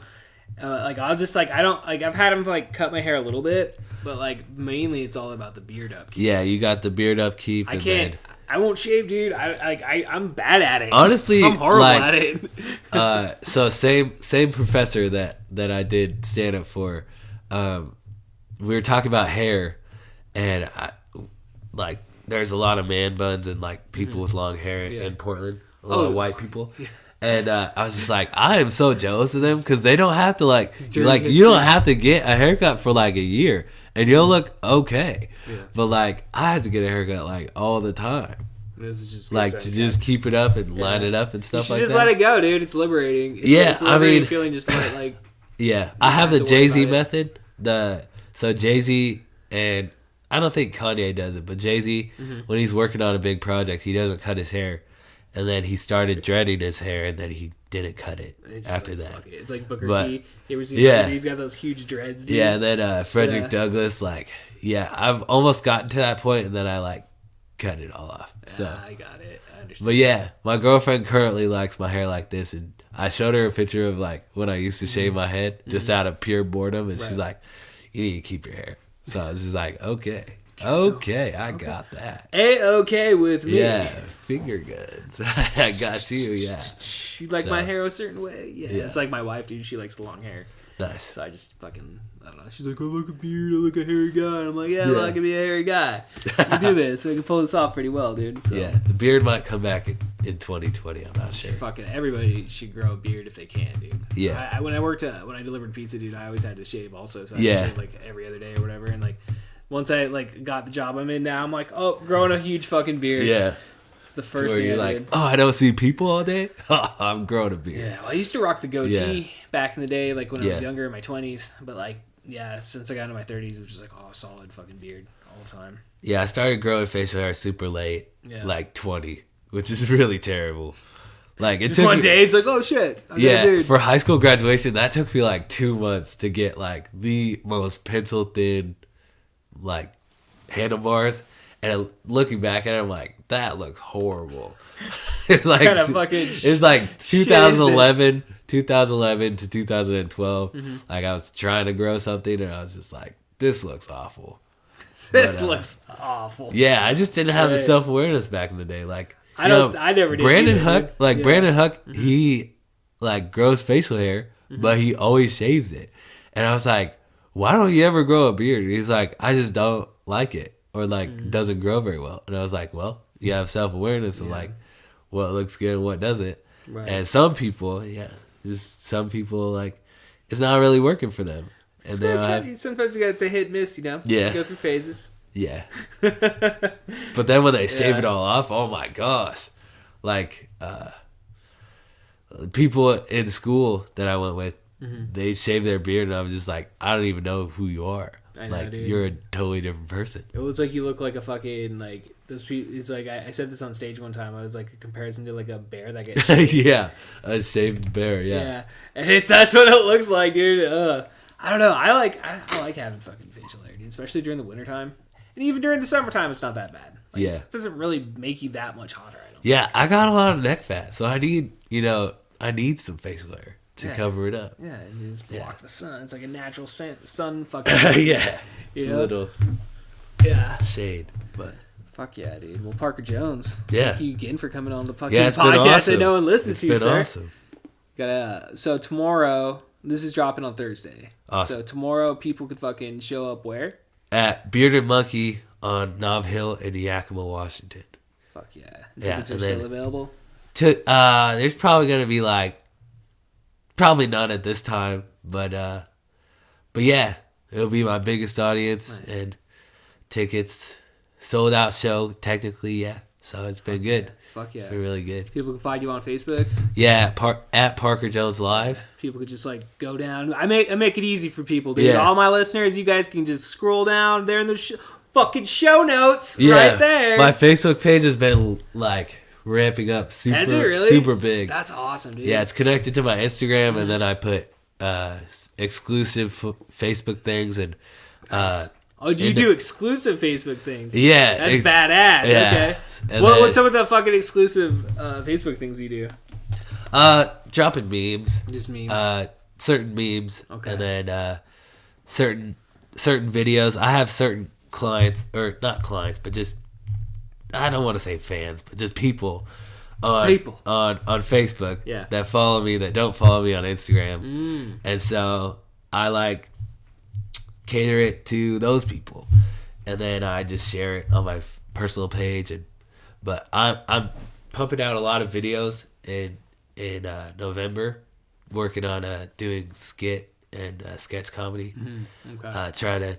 Like I'll just like I don't like I've had him like cut my hair a little bit, but like mainly it's all about the beard upkeep. yeah, you got the beard upkeep. I and can't. then- I won't shave, dude. I'm bad at it. Honestly, I'm horrible like- at it. So same professor that I did stand up for, we were talking about hair, and like there's a lot of man buns and like people with long hair in Portland, a lot of white people. And I was just like, I am so jealous of them because they don't have to you don't have to get a haircut for like a year and you'll look okay. But like I had to get a haircut like all the time, This is just like to just keep it up and line it up and you stuff should like just that. let it go, dude. It's liberating. Yeah, it's a liberating I mean- feeling just to let it, like Yeah, I have have the to worry Jay Z about it. method. So Jay Z, and I don't think Kanye does it, but Jay Z, when he's working on a big project, he doesn't cut his hair, and then he started dreading his hair, and then he didn't cut it it's after like, that. fuck it. It's like Booker But- T. You ever seen Yeah. Booker T? He's got those huge dreads, dude. Yeah, and then Frederick Yeah. Douglass, like, yeah, I've almost gotten to that point, and then I like cut it all off. So, I got it. I understand. but yeah, my girlfriend currently likes my hair like this, and I showed her a picture of like when I used to shave my head just out of pure boredom, and she's like, "You need to keep your hair." So I was just like, "Okay, I got that." A-okay with me. Yeah, finger guns. I got you. Yeah, You like So- my hair a certain way? Yeah. Yeah. It's like my wife, dude. She likes long hair. nice. So I just fucking, I don't know. She's like, I look a beard, I look a hairy guy. And I'm like, yeah, well, I can be a hairy guy. We can do this. We can pull this off pretty well, dude. So Yeah, the beard might come back in 2020. I'm not sure. fucking everybody should grow a beard if they can, dude. Yeah. When I worked, when I delivered pizza, dude, I always had to shave also. So I had Yeah. to shave like every other day or whatever. And like, once I like got the job I'm in now, I'm like, oh, growing a huge fucking beard. Yeah, It's the first where thing you're I like, did. oh, I don't see people all day. I'm growing a beard. Yeah, well, I used to rock the goatee Yeah. back in the day, like when I was Yeah. younger in my 20s. But like, yeah, since I got into my 30s, it was just like, oh, solid fucking beard all the time. Yeah, I started growing facial hair super late, Yeah. like 20, which is really terrible. Like it Just took one me- day, it's like, oh shit, I got a Yeah, beard. for high school graduation, that took me like 2 months to get like the most pencil thin, like handlebars. And looking back at it, I'm like, that looks horrible. It's like Kinda fucking it's like shit is 2011 to 2012. Mm-hmm. Like I was trying to grow something, and I was just like, this looks awful. This but, looks awful. Yeah, I just didn't have the Right. self awareness back in the day. Like I you don't- know, I never did Brandon either, Huck, dude. like Yeah. Brandon Huck, he like grows facial hair, but he always shaves it. And I was like, why don't you ever grow a beard? He's like, I just don't like it, or like doesn't grow very well. And I was like, well, you have self awareness of like what looks good and what doesn't. Right. And some people, just some people like it's not really working for them. And they don't have, Sometimes you got to hit and miss, you know? Yeah. You go through phases. yeah. But then when they shave Yeah. it all off, oh my gosh. Like people in school that I went with, they shaved their beard and I was just like, I don't even know who you are. I know, like dude. you're a totally different person. It was like you look like a fucking, like, those people. It's like, I said this on stage one time. I was like a comparison to like a bear that gets shaved. Yeah. A shaved bear, Yeah. yeah. And that's what it looks like, dude. I don't know. I like having fucking facial hair, dude, especially during the wintertime. And even during the summertime, it's not that bad. Like, Yeah. It doesn't really make you that much hotter, I don't Yeah, I got a lot of neck fat, so I need some facial hair to Yeah. cover it up. Yeah, and you just block the sun. It's like a natural sun fucking. Yeah. It's Yeah. a little Yeah. shade, but Fuck yeah, dude. Well, Parker Jones. Yeah. Thank you again for coming on the fucking yeah, it's been podcast awesome. that no one listens It's to, been sir. awesome. So tomorrow, this is dropping on Thursday. Awesome. So tomorrow, people could fucking show up where? At Bearded Monkey on Nob Hill in Yakima, Washington. Fuck yeah. Yeah, Tickets are and then- still available. There's probably gonna be probably none at this time, but yeah, it'll be my biggest audience Nice. and tickets sold out show technically, yeah. So it's been good. Fuck yeah. It's been really good. People can find you on Facebook. Yeah, at Parker Jones Live. People could just like go down. I make it easy for people, dude. Yeah. All my listeners, you guys can just scroll down there in the fucking show notes Yeah, right there. My Facebook page has been ramping up super, Has it really? super big. That's awesome, dude. Yeah, it's connected to my Instagram, and then I put exclusive Facebook things and Oh, you do exclusive Facebook things. yeah, That's ex- badass. yeah. Okay. And What's then- some of the fucking exclusive Facebook things you do? dropping memes, Just memes. certain memes, Okay. and then certain videos. I have certain clients, or not clients, but just I don't want to say fans, but just people on Facebook Yeah. that follow me that don't follow me on Instagram, and so I cater it to those people, and then I just share it on my personal page. But I'm pumping out a lot of videos in November, working on doing skit and sketch comedy, Okay. trying to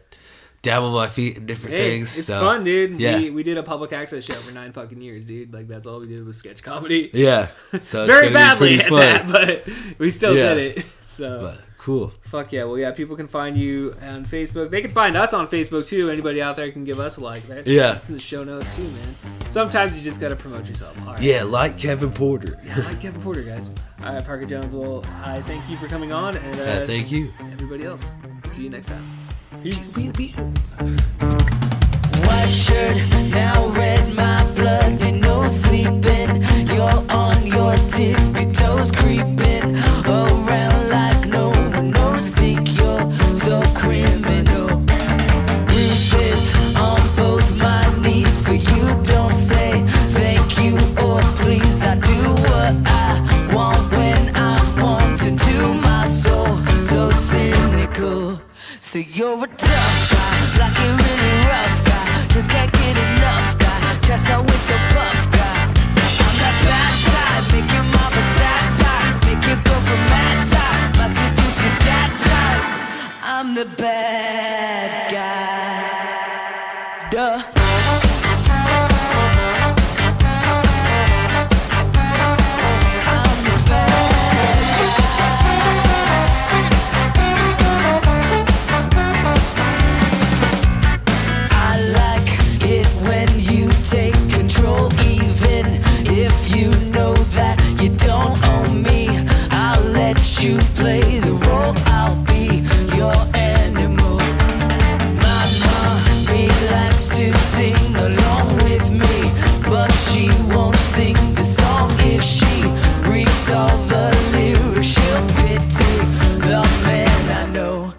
dabble my feet in different Hey, things. it's so, fun, dude. Yeah, We did a public access show for 9 fucking years, dude. Like, that's all we did was sketch comedy. yeah. So it's Very gonna be badly pretty at fun. that, but we still Yeah. did it. So, But cool. fuck yeah. Well, yeah, people can find you on Facebook. They can find us on Facebook, too. Anybody out there can give us a like, right? Yeah. It's in the show notes, too, man. Sometimes you just got to promote yourself. All right. Yeah, like Kevin Porter. I like Kevin Porter, guys. All right, Parker Jones. Well, I thank you for coming on, and Thank you. everybody else. See you next time. Peace. White shirt, now red, my You play the role, I'll be your animal. My mommy likes to sing along with me, but she won't sing the song if she reads all the lyrics. She'll pity the man I know.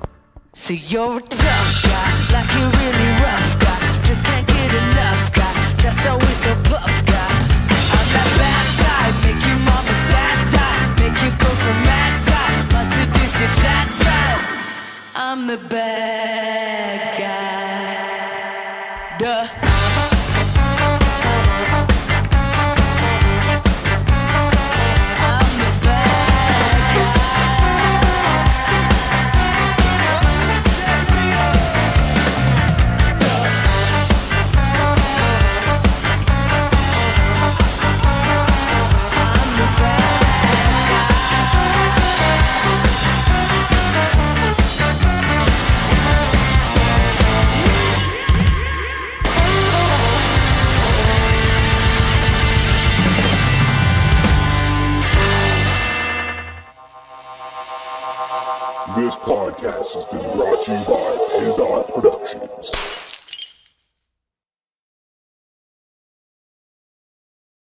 See, you're a tough guy, like a really rough guy, just can't get enough guy, just always a puff guy. I'm that bad type, make your mama sad type, make you go from mad type. Seduce your that type. I'm the bad guy. Duh. I'm the bad This podcast has been brought to you by Pizza Productions.